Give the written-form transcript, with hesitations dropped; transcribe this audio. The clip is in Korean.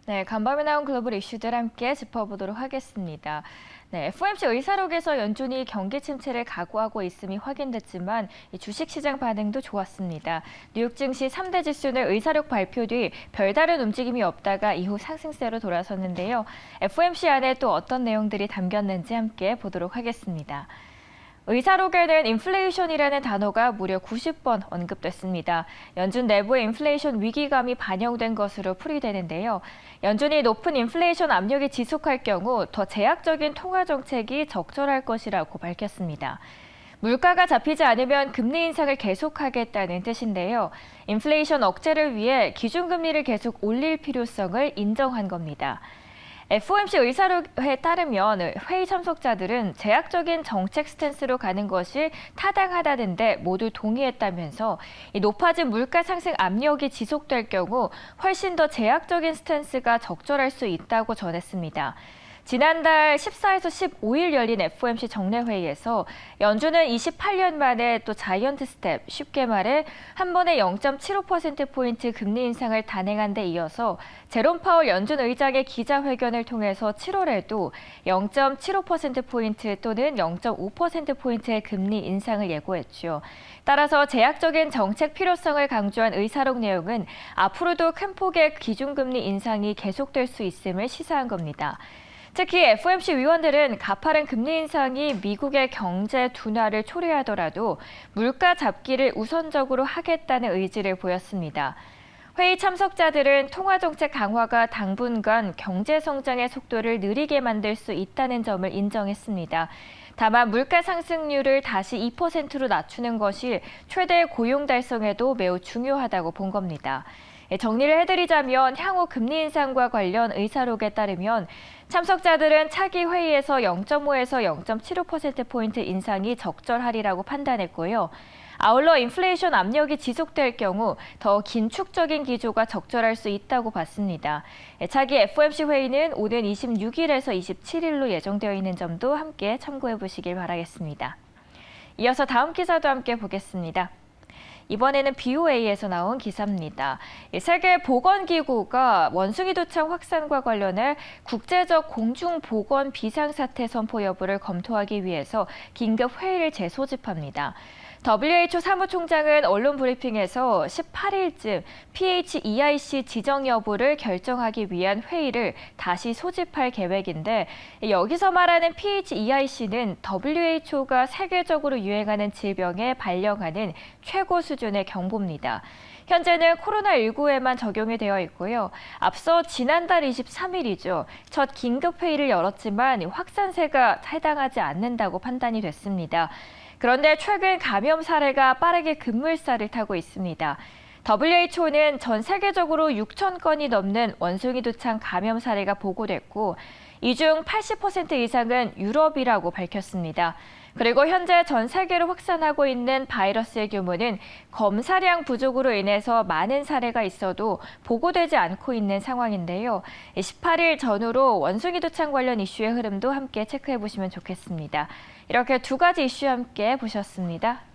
네, 간밤에 나온 글로벌 이슈들 함께 짚어보도록 하겠습니다. 네, FOMC 의사록에서 연준이 경기 침체를 각오하고 있음이 확인됐지만 주식시장 반응도 좋았습니다. 뉴욕 증시 3대 지수는 의사록 발표 뒤 별다른 움직임이 없다가 이후 상승세로 돌아섰는데요. FOMC 안에 또 어떤 내용들이 담겼는지 함께 보도록 하겠습니다. 의사록에는 인플레이션이라는 단어가 무려 90번 언급됐습니다. 연준 내부의 인플레이션 위기감이 반영된 것으로 풀이되는데요. 연준이 높은 인플레이션 압력이 지속할 경우 더 제약적인 통화 정책이 적절할 것이라고 밝혔습니다. 물가가 잡히지 않으면 금리 인상을 계속하겠다는 뜻인데요. 인플레이션 억제를 위해 기준금리를 계속 올릴 필요성을 인정한 겁니다. FOMC 의사록에 따르면 회의 참석자들은 제약적인 정책 스탠스로 가는 것이 타당하다는데 모두 동의했다면서 높아진 물가 상승 압력이 지속될 경우 훨씬 더 제약적인 스탠스가 적절할 수 있다고 전했습니다. 지난달 14에서 15일 열린 FOMC 정례회의에서 연준은 28년 만에 또 자이언트 스텝, 쉽게 말해 한 번에 0.75%포인트 금리 인상을 단행한 데 이어서 제롬 파월 연준 의장의 기자회견을 통해서 7월에도 0.75%포인트 또는 0.5%포인트의 금리 인상을 예고했죠. 따라서 제약적인 정책 필요성을 강조한 의사록 내용은 앞으로도 큰 폭의 기준금리 인상이 계속될 수 있음을 시사한 겁니다. 특히 FOMC 위원들은 가파른 금리 인상이 미국의 경제 둔화를 초래하더라도 물가 잡기를 우선적으로 하겠다는 의지를 보였습니다. 회의 참석자들은 통화정책 강화가 당분간 경제 성장의 속도를 느리게 만들 수 있다는 점을 인정했습니다. 다만 물가 상승률을 다시 2%로 낮추는 것이 최대 고용 달성에도 매우 중요하다고 본 겁니다. 정리를 해드리자면 향후 금리 인상과 관련 의사록에 따르면 참석자들은 차기 회의에서 0.5에서 0.75%포인트 인상이 적절하리라고 판단했고요. 아울러 인플레이션 압력이 지속될 경우 더 긴축적인 기조가 적절할 수 있다고 봤습니다. 차기 FOMC 회의는 오는 26일에서 27일로 예정되어 있는 점도 함께 참고해 보시길 바라겠습니다. 이어서 다음 기사도 함께 보겠습니다. 이번에는 BOA에서 나온 기사입니다. 세계보건기구가 원숭이 두창 확산과 관련해 국제적 공중보건 비상사태 선포 여부를 검토하기 위해서 긴급 회의를 재소집합니다. WHO 사무총장은 언론 브리핑에서 18일쯤 PHEIC 지정 여부를 결정하기 위한 회의를 다시 소집할 계획인데 여기서 말하는 PHEIC는 WHO가 세계적으로 유행하는 질병에 발령하는 최고 수준의 경보입니다. 현재는 코로나19에만 적용이 되어 있고요. 앞서 지난달 23일이죠. 첫 긴급회의를 열었지만 확산세가 해당하지 않는다고 판단이 됐습니다. 그런데 최근 감염 사례가 빠르게 급물살을 타고 있습니다. WHO는 전 세계적으로 6천 건이 넘는 원숭이 두창 감염 사례가 보고됐고 이 중 80% 이상은 유럽이라고 밝혔습니다. 그리고 현재 전 세계로 확산하고 있는 바이러스의 규모는 검사량 부족으로 인해서 많은 사례가 있어도 보고되지 않고 있는 상황인데요. 18일 전후로 원숭이 두창 관련 이슈의 흐름도 함께 체크해 보시면 좋겠습니다. 이렇게 두 가지 이슈 함께 보셨습니다.